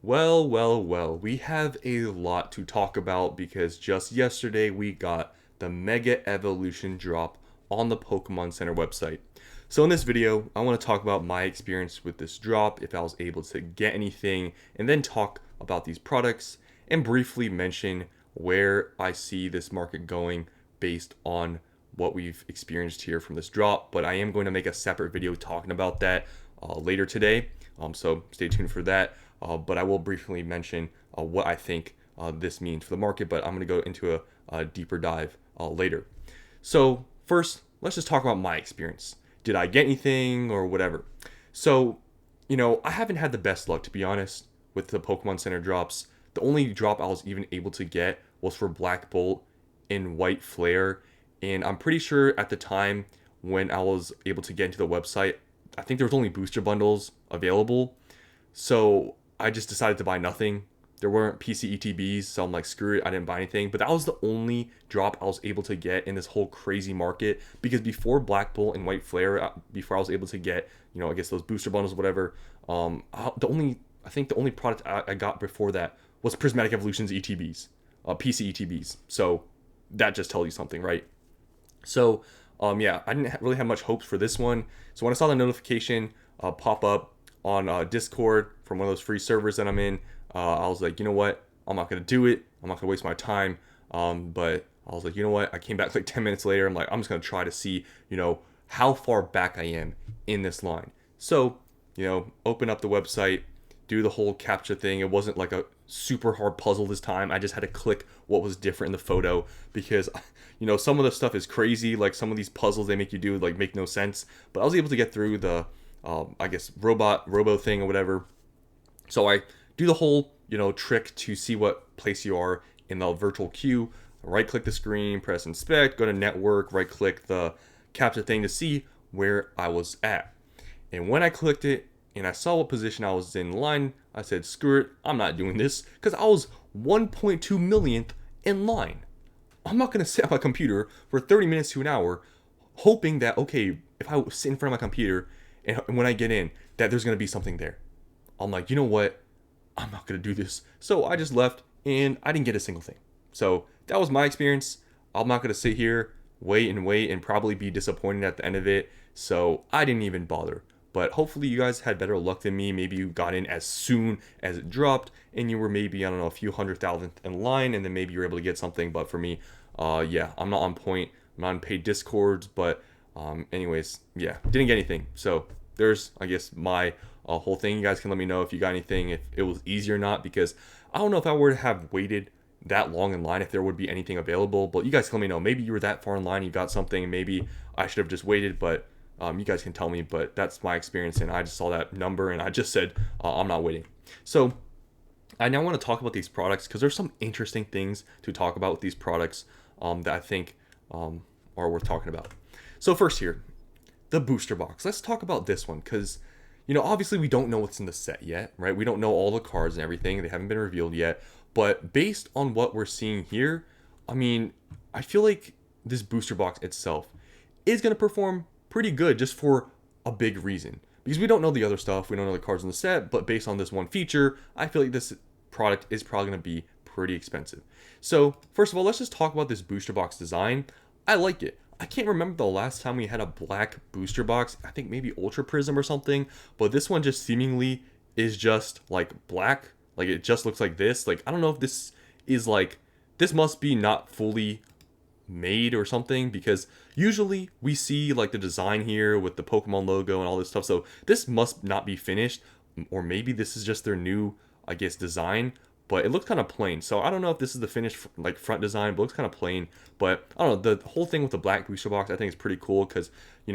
Well, we have a lot to talk about because just yesterday we got the Mega Evolution drop on the Pokemon Center website. So in this video, I want to talk about my experience with this drop, if I was able to get anything, and then talk about these products and briefly mention where I see this market going based on what we've experienced here from this drop. But I am going to make a separate video talking about that later today, so stay tuned for that. But I will briefly mention what I think this means for the market, but I'm going to go into a deeper dive later. So first, let's just talk about my experience. Did I get anything or whatever? So, I haven't had the best luck, to be honest, with the Pokemon Center drops. The only drop I was even able to get was for Black Bolt and White Flare. And I'm pretty sure at the time when I was able to get into the website, I think there was only booster bundles available. So I just decided to buy nothing. There weren't PCTBs, so I'm like, screw it, I didn't buy anything. But that was the only drop I was able to get in this whole crazy market. Because before Black Bolt and White Flare, before I was able to get, I guess those booster bundles, whatever, I think the only product I got before that was Prismatic Evolution's ETBs, PCTBs. So that just tells you something, right? So, yeah, I didn't really have much hopes for this one. So when I saw the notification pop up on Discord from one of those free servers that I'm in, I was like, you know what? I'm not going to do it. I'm not going to waste my time. But I was like, you know what? I came back like 10 minutes later. I'm like, I'm just going to try to see, how far back I am in this line. So, open up the website, do the whole captcha thing. It wasn't like a super hard puzzle this time. I just had to click what was different in the photo because, some of the stuff is crazy. Like some of these puzzles they make you do like make no sense. But I was able to get through the, I guess, robo thing or whatever. So I do the whole, trick to see what place you are in the virtual queue. Right click the screen, press inspect, go to network, right click the captcha thing to see where I was at. And when I clicked it and I saw what position I was in line, I said, screw it, I'm not doing this because I was 1.2 millionth in line. I'm not going to sit at my computer for 30 minutes to an hour hoping that, okay, if I sit in front of my computer and when I get in, that there's going to be something there. I'm like, you know what? I'm not going to do this. So I just left and I didn't get a single thing. So that was my experience. I'm not going to sit here, wait and probably be disappointed at the end of it. So I didn't even bother. But hopefully you guys had better luck than me. Maybe you got in as soon as it dropped and you were maybe, I don't know, a few 100,000th in line and then maybe you were able to get something. But for me, yeah, I'm not on point. I'm not on paid discords. But anyways, yeah, didn't get anything. So there's, I guess, my whole thing. You guys can let me know if you got anything, if it was easy or not, because I don't know if I were to have waited that long in line if there would be anything available. But you guys can let me know. Maybe you were that far in line, you got something. Maybe I should have just waited, but you guys can tell me. But that's my experience, and I just saw that number and I just said I'm not waiting. So I now want to talk about these products because there's some interesting things to talk about with these products that I think are worth talking about. So first here, the booster box. Let's talk about this one because obviously we don't know what's in the set yet, right? We don't know all the cards and everything. They haven't been revealed yet. But based on what we're seeing here, I mean, I feel like this booster box itself is going to perform pretty good just for a big reason. Because we don't know the other stuff. We don't know the cards in the set. But based on this one feature, I feel like this product is probably going to be pretty expensive. So first of all, let's just talk about this booster box design. I like it. I can't remember the last time we had a black booster box. I think maybe Ultra Prism or something. But this one just seemingly is just like black. Like it just looks like this. Like I don't know if this is like, this must be not fully made or something. Because usually we see like the design here with the Pokemon logo and all this stuff. So this must not be finished. Or maybe this is just their new, I guess, design. But it looks kind of plain. So I don't know if this is the finished like front design, but it looks kind of plain. But I don't know, the whole thing with the black booster box I think is pretty cool because,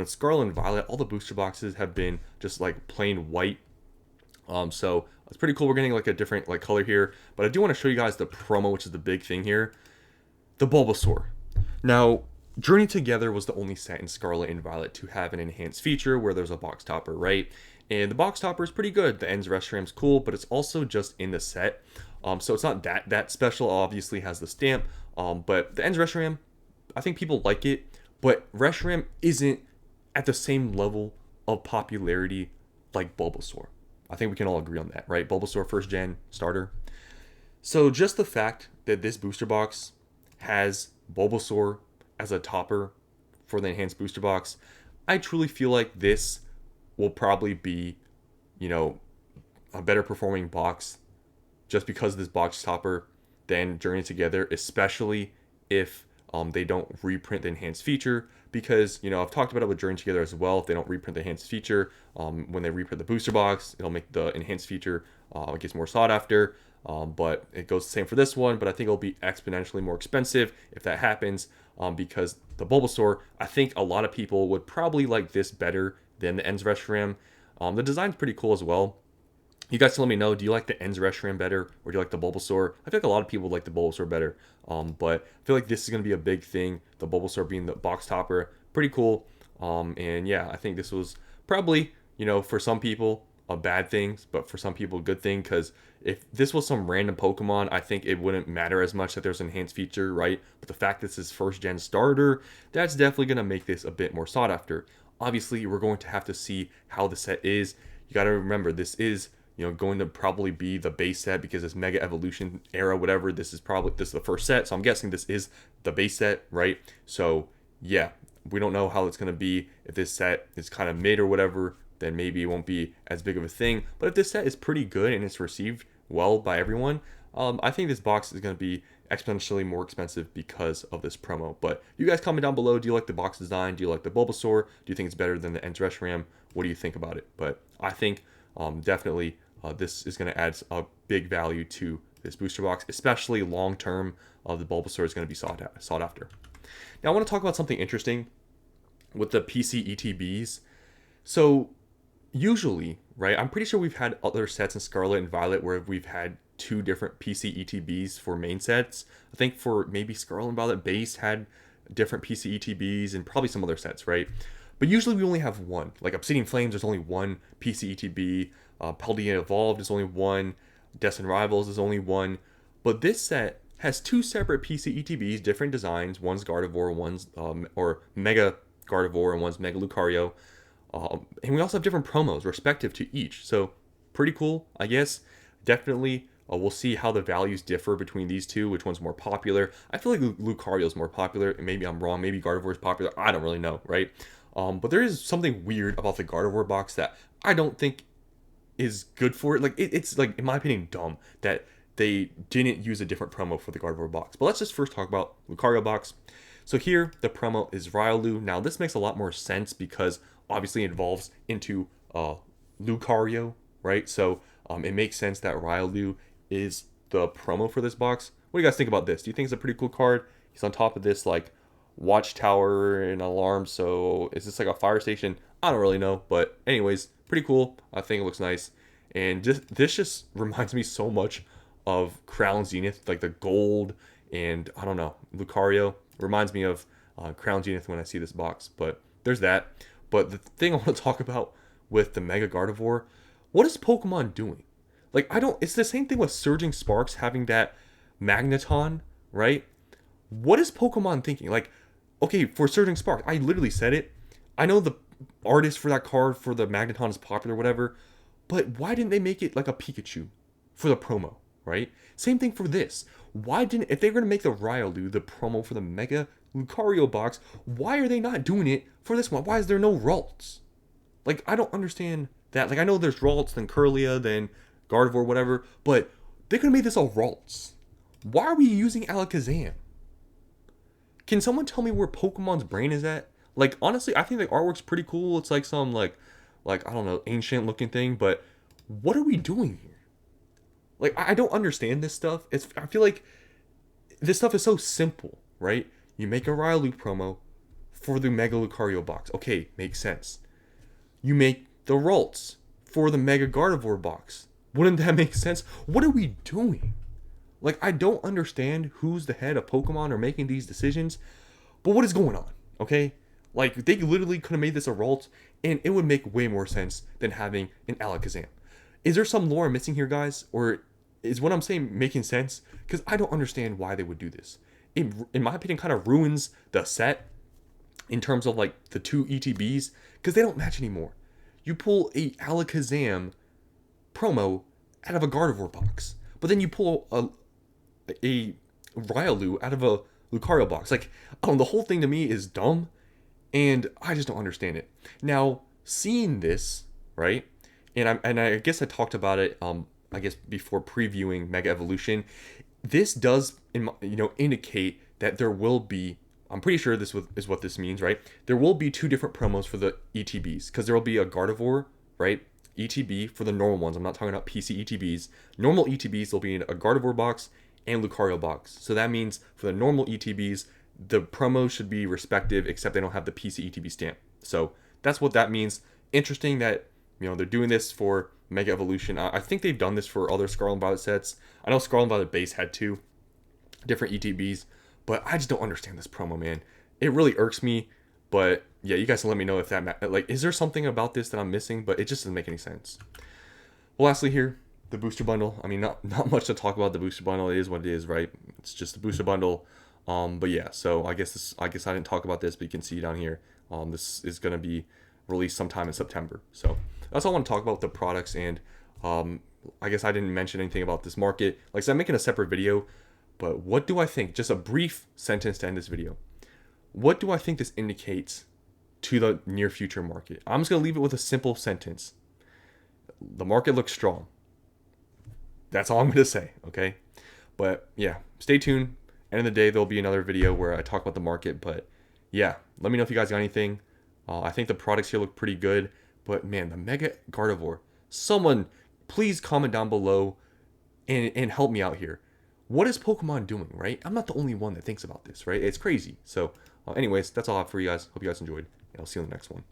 Scarlet and Violet, all the booster boxes have been just like plain white. So it's pretty cool. We're getting like a different like color here. But I do want to show you guys the promo, which is the big thing here. The Bulbasaur. Now, Journey Together was the only set in Scarlet and Violet to have an enhanced feature where there's a box topper, right? And the box topper is pretty good. The Ends Restram's cool, but it's also just in the set. So it's not that special. Obviously has the stamp. But the Ends Restram, I think people like it. But Restram isn't at the same level of popularity like Bulbasaur. I think we can all agree on that, right? Bulbasaur first gen starter. So just the fact that this booster box has Bulbasaur as a topper for the enhanced booster box, I truly feel like this will probably be, you know, a better performing box just because of this box topper than Journey Together, especially if they don't reprint the enhanced feature. Because, you know, I've talked about it with Journey Together as well. If they don't reprint the enhanced feature, when they reprint the booster box, it'll make the enhanced feature it gets more sought after. But it goes the same for this one, but I think it'll be exponentially more expensive if that happens, because the Bulbasaur, I think a lot of people would probably like this better than the Ends Reshiram. The design's pretty cool as well. You guys can let me know, do you like the Ends Reshiram better, or do you like the Bulbasaur? I feel like a lot of people like the Bulbasaur better, but I feel like this is going to be a big thing, the Bulbasaur being the box topper. Pretty cool, and yeah, I think this was probably, you know, for some people, a bad thing, but for some people, a good thing, because if this was some random Pokemon, I think it wouldn't matter as much that there's an enhanced feature, right? But the fact that this is first gen starter, that's definitely going to make this a bit more sought after. Obviously, we're going to have to see how the set is. You got to remember, this is, you know, going to probably be the base set because this Mega Evolution era, whatever, this is the first set. So I'm guessing this is the base set, right? So yeah, we don't know how it's going to be. If this set is kind of mid or whatever, then maybe it won't be as big of a thing. But if this set is pretty good and it's received well by everyone, I think this box is going to be exponentially more expensive because of this promo. But you guys comment down below, do you like the box design? Do you like the Bulbasaur? Do you think it's better than the Ends Reshiram? What do you think about it? But I think definitely this is going to add a big value to this booster box, especially long term. The Bulbasaur is going to be sought after. Now I want to talk about something interesting with the PCTBs. So usually, right, I'm pretty sure we've had other sets in Scarlet and Violet where we've had two different PCTBs for main sets. I think for maybe Scarlet and Violet base had different PCTBs and probably some other sets, right? But usually we only have one. Like Obsidian Flames, there's only one PCTB. Paldea Evolved is only one. Destined Rivals is only one. But this set has two separate PCTBs, different designs. One's Gardevoir, one's or Mega Gardevoir, and one's Mega Lucario. And we also have different promos respective to each. So pretty cool, I guess. Definitely, we'll see how the values differ between these two, which one's more popular. I feel like Lucario is more popular, and maybe I'm wrong. Maybe Gardevoir is popular. I don't really know, right? But there is something weird about the Gardevoir box that I don't think is good for it. Like it's like, in my opinion, dumb that they didn't use a different promo for the Gardevoir box. But let's just first talk about Lucario box. So here the promo is Riolu. Now this makes a lot more sense because obviously it evolves into Lucario, right? So it makes sense that Riolu is the promo for this box. What do you guys think about this? Do you think it's a pretty cool card? He's on top of this like watchtower and alarm. So is this like a fire station? I don't really know, but anyways, pretty cool. I think it looks nice. And this just reminds me so much of Crown Zenith, like the gold, and I don't know, Lucario reminds me of Crown Zenith when I see this box. But there's that. But the thing I want to talk about with the Mega Gardevoir, what is Pokemon doing? Like, it's the same thing with Surging Sparks having that Magneton, right? What is Pokemon thinking? Like, okay, for Surging Sparks, I literally said it. I know the artist for that card for the Magneton is popular, whatever, but why didn't they make it like a Pikachu for the promo, right? Same thing for this. If they were going to make the Riolu the promo for the Mega Lucario box, why are they not doing it for this one? Why is there no Ralts? Like, I don't understand that. Like, I know there's Ralts, then Curlia, then Gardevoir, whatever, but they could have made this all Ralts. Why are we using Alakazam? Can someone tell me where Pokemon's brain is at? Like, honestly, I think the artwork's pretty cool. It's like some, like I don't know, ancient looking thing, but what are we doing here? Like, I don't understand this stuff. I feel like this stuff is so simple, right? You make a Riolu promo for the Mega Lucario box. Okay, makes sense. You make the Ralts for the Mega Gardevoir box. Wouldn't that make sense? What are we doing? Like, I don't understand who's the head of Pokemon or making these decisions, but what is going on, okay? Like, they literally could have made this a Ralt, and it would make way more sense than having an Alakazam. Is there some lore I'm missing here, guys? Or is what I'm saying making sense? Because I don't understand why they would do this. It, in my opinion, kind of ruins the set in terms of, like, the two ETBs, because they don't match anymore. You pull a Alakazam promo out of a Gardevoir box, but then you pull a Riolu out of a Lucario box. Like, I don't know, the whole thing to me is dumb, and I just don't understand it. Now, seeing this, right, and I guess I talked about it, I guess before previewing Mega Evolution. This does, indicate that there will be. I'm pretty sure this is what this means, right? There will be two different promos for the ETBs because there will be a Gardevoir, right? ETB for the normal ones. I'm not talking about PC ETBs. Normal ETBs will be in a Gardevoir box and Lucario box. So that means for the normal ETBs, the promos should be respective, except they don't have the PC ETB stamp. So that's what that means. Interesting that they're doing this for Mega Evolution. I think they've done this for other Scarlet and Violet sets. I know Scarlet and Violet base had two different ETBs, but I just don't understand this promo, man. It really irks me. But yeah, you guys can let me know if that is there something about this that I'm missing, but it just doesn't make any sense. Well, lastly here, the booster bundle. I mean, not much to talk about the booster bundle. It is what it is, right? It's just the booster bundle. But yeah, so I guess I didn't talk about this, but you can see down here. This is gonna be released sometime in September. So that's all I want to talk about, the products, and I guess I didn't mention anything about this market. Like I said, I'm making a separate video, but what do I think? Just a brief sentence to end this video. What do I think this indicates to the near future market? I'm just gonna leave it with a simple sentence. The market looks strong. That's all I'm gonna say, okay? But yeah, stay tuned. End of the day, there'll be another video where I talk about the market. But yeah, let me know if you guys got anything. I think the products here look pretty good. But man, the Mega Gardevoir. Someone, please comment down below and help me out here. What is Pokemon doing, right? I'm not the only one that thinks about this, right? It's crazy. So anyways, that's all I have for you guys. Hope you guys enjoyed. And I'll see you in the next one.